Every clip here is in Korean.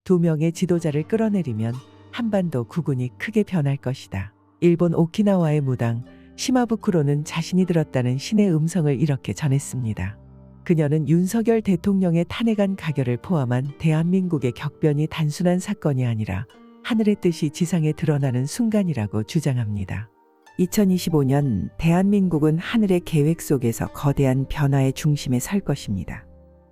두 명의 지도자를 끌어내리면 한반도 국군이 크게 변할 것이다. 일본 오키나와의 무당 시마부쿠로는 자신이 들었다는 신의 음성을 이렇게 전했습니다. 그녀는 윤석열 대통령의 탄핵안 가결을 포함한 대한민국의 격변이 단순한 사건이 아니라 하늘의 뜻이 지상에 드러나는 순간이라고 주장합니다. 2025년 대한민국은 하늘의 계획 속에서 거대한 변화의 중심에 설 것입니다.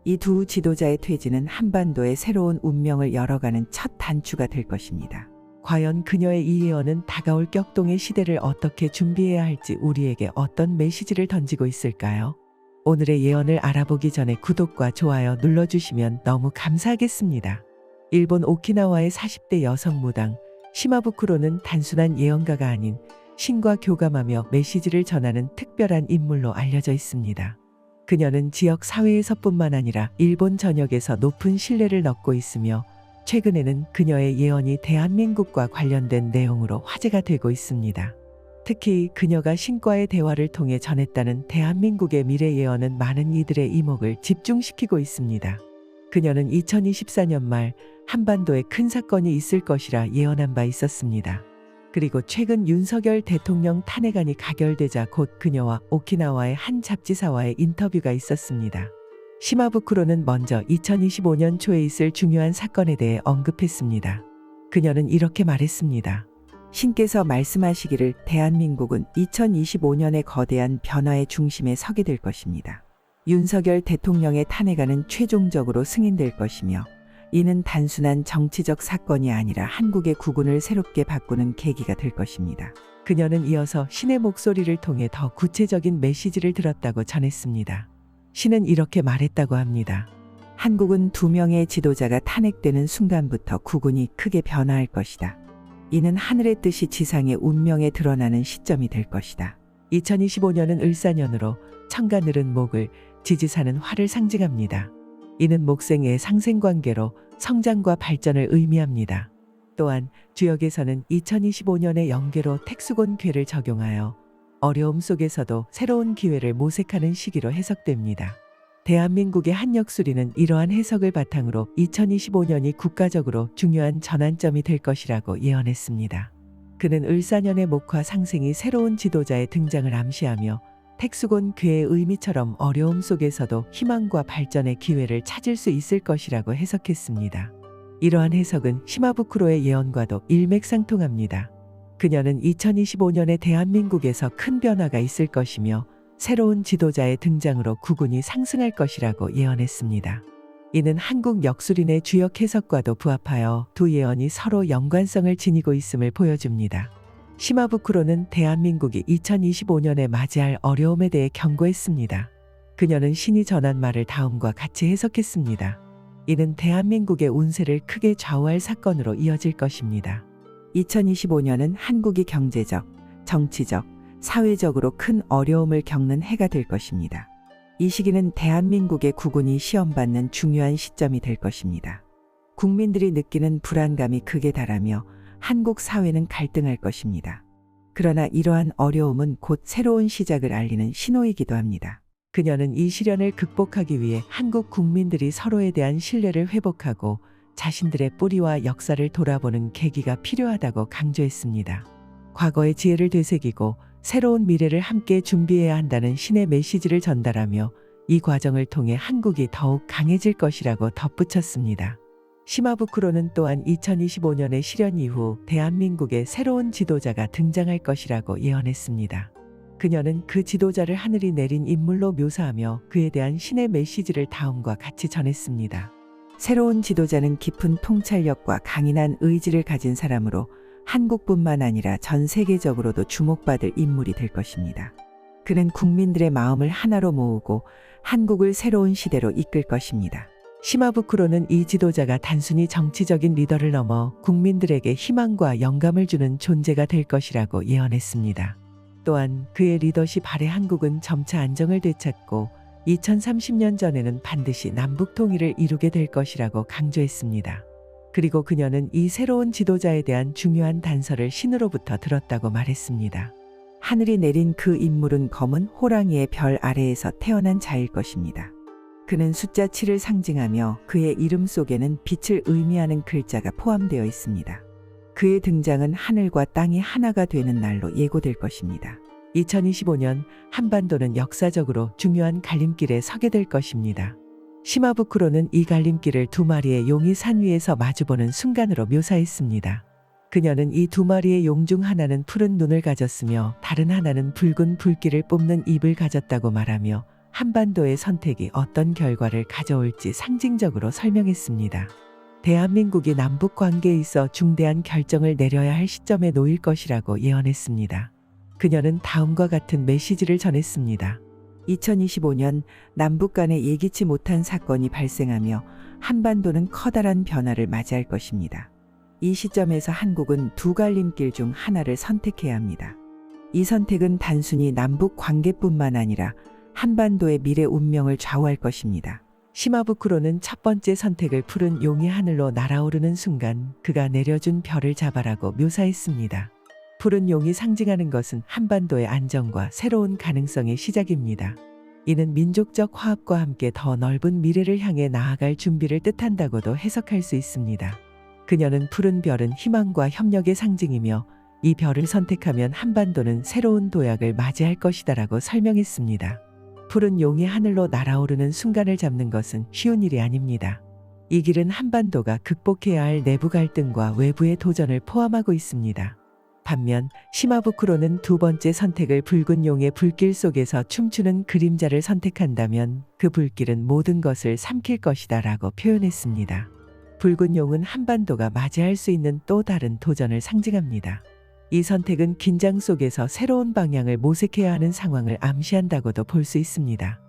이 두 지도자의 퇴진은 한반도의 새로운 운명을 열어가는 첫 단추가 될 것입니다. 과연 그녀의 이 예언은 다가올 격동의 시대를 어떻게 준비해야 할지 우리에게 어떤 메시지를 던지고 있을까요? 오늘의 예언을 알아보기 전에 구독과 좋아요 눌러주시면 너무 감사하겠습니다. 일본 오키나와의 40대 여성 무당 시마부쿠로는 단순한 예언가가 아닌 신과 교감하며 메시지를 전하는 특별한 인물로 알려져 있습니다. 그녀는 지역 사회에서뿐만 아니라 일본 전역에서 높은 신뢰를 얻고 있으며 최근에는 그녀의 예언이 대한민국과 관련된 내용으로 화제가 되고 있습니다. 특히 그녀가 신과의 대화를 통해 전했다는 대한민국의 미래 예언은 많은 이들의 이목을 집중시키고 있습니다. 그녀는 2024년 말 한반도에 큰 사건이 있을 것이라 예언한 바 있었습니다. 그리고 최근 윤석열 대통령 탄핵안이 가결되자 곧 그녀와 오키나와의 한 잡지사와의 인터뷰가 있었습니다. 시마부쿠로는 먼저 2025년 초에 있을 중요한 사건에 대해 언급했습니다. 그녀는 이렇게 말했습니다. 신께서 말씀하시기를 대한민국은 2025년의 거대한 변화의 중심에 서게 될 것입니다. 윤석열 대통령의 탄핵안은 최종적으로 승인될 것이며 이는 단순한 정치적 사건이 아니라 한국의 국운을 새롭게 바꾸는 계기가 될 것입니다. 그녀는 이어서 신의 목소리를 통해 더 구체적인 메시지를 들었다고 전했습니다. 신은 이렇게 말했다고 합니다. 한국은 두 명의 지도자가 탄핵되는 순간부터 국운이 크게 변화할 것이다. 이는 하늘의 뜻이 지상의 운명에 드러나는 시점이 될 것이다. 2025년은 을사년으로 천간을은 목을, 지지사는 화를 상징합니다. 이는 목생의 상생관계로 성장과 발전을 의미합니다. 또한 주역에서는 2025년의 영계로 택수곤 궤를 적용하여 어려움 속에서도 새로운 기회를 모색하는 시기로 해석됩니다. 대한민국의 한역수리는 이러한 해석을 바탕으로 2025년이 국가적으로 중요한 전환점이 될 것이라고 예언했습니다. 그는 을사년의 목화 상생이 새로운 지도자의 등장을 암시하며 택수곤 궤의 의미처럼 어려움 속에서도 희망과 발전의 기회를 찾을 수 있을 것이라고 해석했습니다. 이러한 해석은 시마부쿠로의 예언과도 일맥상통합니다. 그녀는 2025년에 대한민국에서 큰 변화가 있을 것이며 새로운 지도자의 등장으로 국운이 상승할 것이라고 예언했습니다. 이는 한국 역술인의 주역 해석과도 부합하여 두 예언이 서로 연관성을 지니고 있음을 보여줍니다. 시마부쿠로는 대한민국이 2025년에 맞이할 어려움에 대해 경고했습니다. 그녀는 신이 전한 말을 다음과 같이 해석했습니다. 이는 대한민국의 운세를 크게 좌우할 사건으로 이어질 것입니다. 2025년은 한국이 경제적, 정치적, 사회적으로 큰 어려움을 겪는 해가 될 것입니다. 이 시기는 대한민국의 국운이 시험받는 중요한 시점이 될 것입니다. 국민들이 느끼는 불안감이 극에 달하며 한국 사회는 갈등할 것입니다. 그러나 이러한 어려움은 곧 새로운 시작을 알리는 신호이기도 합니다. 그녀는 이 시련을 극복하기 위해 한국 국민들이 서로에 대한 신뢰를 회복하고 자신들의 뿌리와 역사를 돌아보는 계기가 필요하다고 강조했습니다. 과거의 지혜를 되새기고 새로운 미래를 함께 준비해야 한다는 신의 메시지를 전달하며 이 과정을 통해 한국이 더욱 강해질 것이라고 덧붙였습니다. 시마부쿠로는 또한 2025년의 시련 이후 대한민국의 새로운 지도자가 등장할 것이라고 예언했습니다. 그녀는 그 지도자를 하늘이 내린 인물로 묘사하며 그에 대한 신의 메시지를 다음과 같이 전했습니다. 새로운 지도자는 깊은 통찰력과 강인한 의지를 가진 사람으로 한국뿐만 아니라 전 세계적으로도 주목받을 인물이 될 것입니다. 그는 국민들의 마음을 하나로 모으고 한국을 새로운 시대로 이끌 것입니다. 시마부쿠로는 이 지도자가 단순히 정치적인 리더를 넘어 국민들에게 희망과 영감을 주는 존재가 될 것이라고 예언했습니다. 또한 그의 리더십 아래 한국은 점차 안정을 되찾고 2030년 전에는 반드시 남북 통일을 이루게 될 것이라고 강조했습니다. 그리고 그녀는 이 새로운 지도자에 대한 중요한 단서를 신으로부터 들었다고 말했습니다. 하늘이 내린 그 인물은 검은 호랑이의 별 아래에서 태어난 자일 것입니다. 그는 숫자 7을 상징하며 그의 이름 속에는 빛을 의미하는 글자가 포함되어 있습니다. 그의 등장은 하늘과 땅이 하나가 되는 날로 예고될 것입니다. 2025년 한반도는 역사적으로 중요한 갈림길에 서게 될 것입니다. 시마부크로는 이 갈림길을 두 마리의 용이 산 위에서 마주보는 순간으로 묘사했습니다. 그녀는 이 두 마리의 용 중 하나는 푸른 눈을 가졌으며 다른 하나는 붉은 불길을 뿜는 입을 가졌다고 말하며 한반도의 선택이 어떤 결과를 가져올지 상징적으로 설명했습니다. 대한민국이 남북 관계에 있어 중대한 결정을 내려야 할 시점에 놓일 것이라고 예언했습니다. 그녀는 다음과 같은 메시지를 전했습니다. 2025년 남북 간에 예기치 못한 사건이 발생하며 한반도는 커다란 변화를 맞이할 것입니다. 이 시점에서 한국은 두 갈림길 중 하나를 선택해야 합니다. 이 선택은 단순히 남북 관계뿐만 아니라 한반도의 미래 운명을 좌우할 것입니다. 시마부크로는 첫 번째 선택을 푸른 용이 하늘로 날아오르는 순간 그가 내려준 별을 잡아라고 묘사했습니다. 푸른 용이 상징하는 것은 한반도의 안정과 새로운 가능성의 시작입니다. 이는 민족적 화합과 함께 더 넓은 미래를 향해 나아갈 준비를 뜻한다고도 해석할 수 있습니다. 그녀는 푸른 별은 희망과 협력의 상징이며 이 별을 선택하면 한반도는 새로운 도약을 맞이할 것이다라고 설명했습니다. 푸른 용이 하늘로 날아오르는 순간을 잡는 것은 쉬운 일이 아닙니다. 이 길은 한반도가 극복해야 할 내부 갈등과 외부의 도전을 포함하고 있습니다. 반면 시마부크로는 두 번째 선택을 붉은 용의 불길 속에서 춤추는 그림자를 선택한다면 그 불길은 모든 것을 삼킬 것이다 라고 표현했습니다. 붉은 용은 한반도가 맞이할 수 있는 또 다른 도전을 상징합니다. 이 선택은 긴장 속에서 새로운 방향을 모색해야 하는 상황을 암시한다고도 볼 수 있습니다.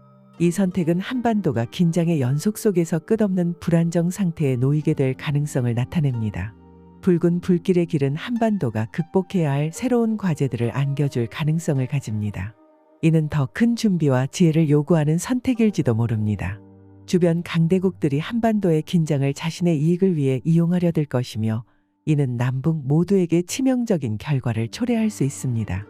이 선택은 한반도가 긴장의 연속 속에서 끝없는 불안정 상태에 놓이게 될 가능성을 나타냅니다. 붉은 불길의 길은 한반도가 극복해야 할 새로운 과제들을 안겨줄 가능성을 가집니다. 이는 더 큰 준비와 지혜를 요구하는 선택일지도 모릅니다. 주변 강대국들이 한반도의 긴장을 자신의 이익을 위해 이용하려 들 것이며 이는 남북 모두에게 치명적인 결과를 초래할 수 있습니다.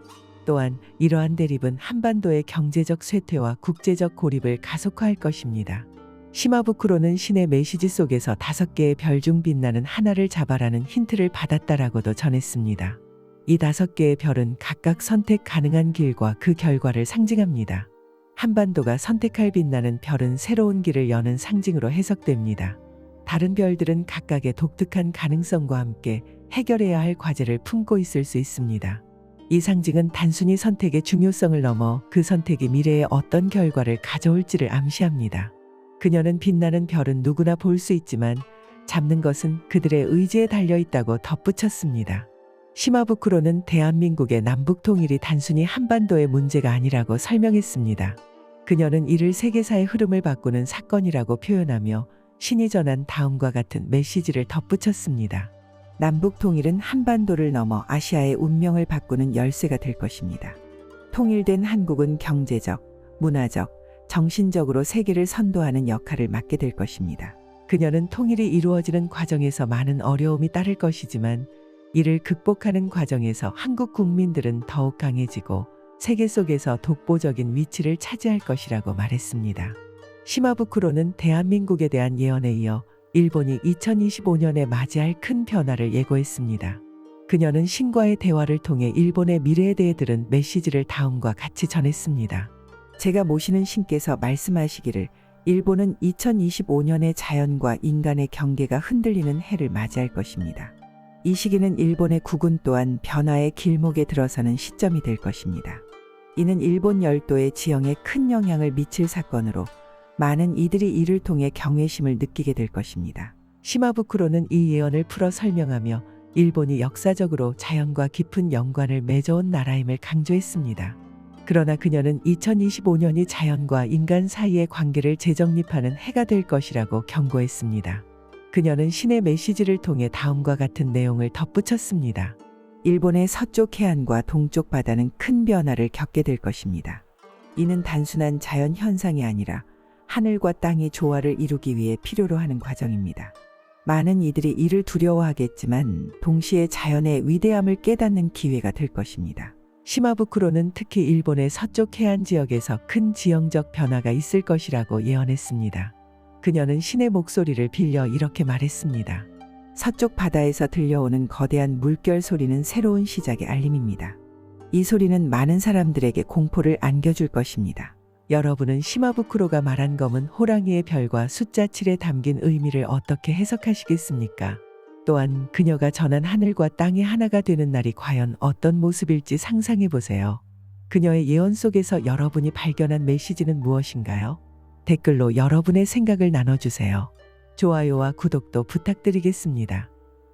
또한 이러한 대립은 한반도의 경제적 쇠퇴와 국제적 고립을 가속화할 것입니다. 시마부크로는 신의 메시지 속에서 5개의 별 중 빛나는 하나를 잡아라는 힌트를 받았다라고도 전했습니다. 이 5개의 별은 각각 선택 가능한 길과 그 결과를 상징합니다. 한반도가 선택할 빛나는 별은 새로운 길을 여는 상징으로 해석됩니다. 다른 별들은 각각의 독특한 가능성과 함께 해결해야 할 과제를 품고 있을 수 있습니다. 이 상징은 단순히 선택의 중요성을 넘어 그 선택이 미래에 어떤 결과를 가져올지를 암시합니다. 그녀는 빛나는 별은 누구나 볼 수 있지만 잡는 것은 그들의 의지에 달려있다고 덧붙였습니다. 시마부크로는 대한민국의 남북 통일이 단순히 한반도의 문제가 아니라고 설명했습니다. 그녀는 이를 세계사의 흐름을 바꾸는 사건이라고 표현하며 신이 전한 다음과 같은 메시지를 덧붙였습니다. 남북 통일은 한반도를 넘어 아시아의 운명을 바꾸는 열쇠가 될 것입니다. 통일된 한국은 경제적, 문화적, 정신적으로 세계를 선도하는 역할을 맡게 될 것입니다. 그녀는 통일이 이루어지는 과정에서 많은 어려움이 따를 것이지만 이를 극복하는 과정에서 한국 국민들은 더욱 강해지고 세계 속에서 독보적인 위치를 차지할 것이라고 말했습니다. 시마부크로는 대한민국에 대한 예언에 이어 일본이 2025년에 맞이할 큰 변화를 예고했습니다. 그녀는 신과의 대화를 통해 일본의 미래에 대해 들은 메시지를 다음과 같이 전했습니다. 제가 모시는 신께서 말씀하시기를 일본은 2025년에 자연과 인간의 경계가 흔들리는 해를 맞이할 것입니다. 이 시기는 일본의 국운 또한 변화의 길목에 들어서는 시점이 될 것입니다. 이는 일본 열도의 지형에 큰 영향을 미칠 사건으로 많은 이들이 이를 통해 경외심을 느끼게 될 것입니다. 시마부크로는 이 예언을 풀어 설명하며 일본이 역사적으로 자연과 깊은 연관을 맺어온 나라임을 강조했습니다. 그러나 그녀는 2025년이 자연과 인간 사이의 관계를 재정립하는 해가 될 것이라고 경고했습니다. 그녀는 신의 메시지를 통해 다음과 같은 내용을 덧붙였습니다. 일본의 서쪽 해안과 동쪽 바다는 큰 변화를 겪게 될 것입니다. 이는 단순한 자연 현상이 아니라 하늘과 땅이 조화를 이루기 위해 필요로 하는 과정입니다. 많은 이들이 이를 두려워하겠지만 동시에 자연의 위대함을 깨닫는 기회가 될 것입니다. 시마부쿠로는 특히 일본의 서쪽 해안 지역에서 큰 지형적 변화가 있을 것이라고 예언했습니다. 그녀는 신의 목소리를 빌려 이렇게 말했습니다. 서쪽 바다에서 들려오는 거대한 물결 소리는 새로운 시작의 알림입니다. 이 소리는 많은 사람들에게 공포를 안겨줄 것입니다. 여러분은 시마부쿠로가 말한 검은 호랑이의 별과 숫자 7에 담긴 의미를 어떻게 해석하시겠습니까? 또한 그녀가 전한 하늘과 땅이 하나가 되는 날이 과연 어떤 모습일지 상상해 보세요. 그녀의 예언 속에서 여러분이 발견한 메시지는 무엇인가요? 댓글로 여러분의 생각을 나눠주세요. 좋아요와 구독도 부탁드리겠습니다.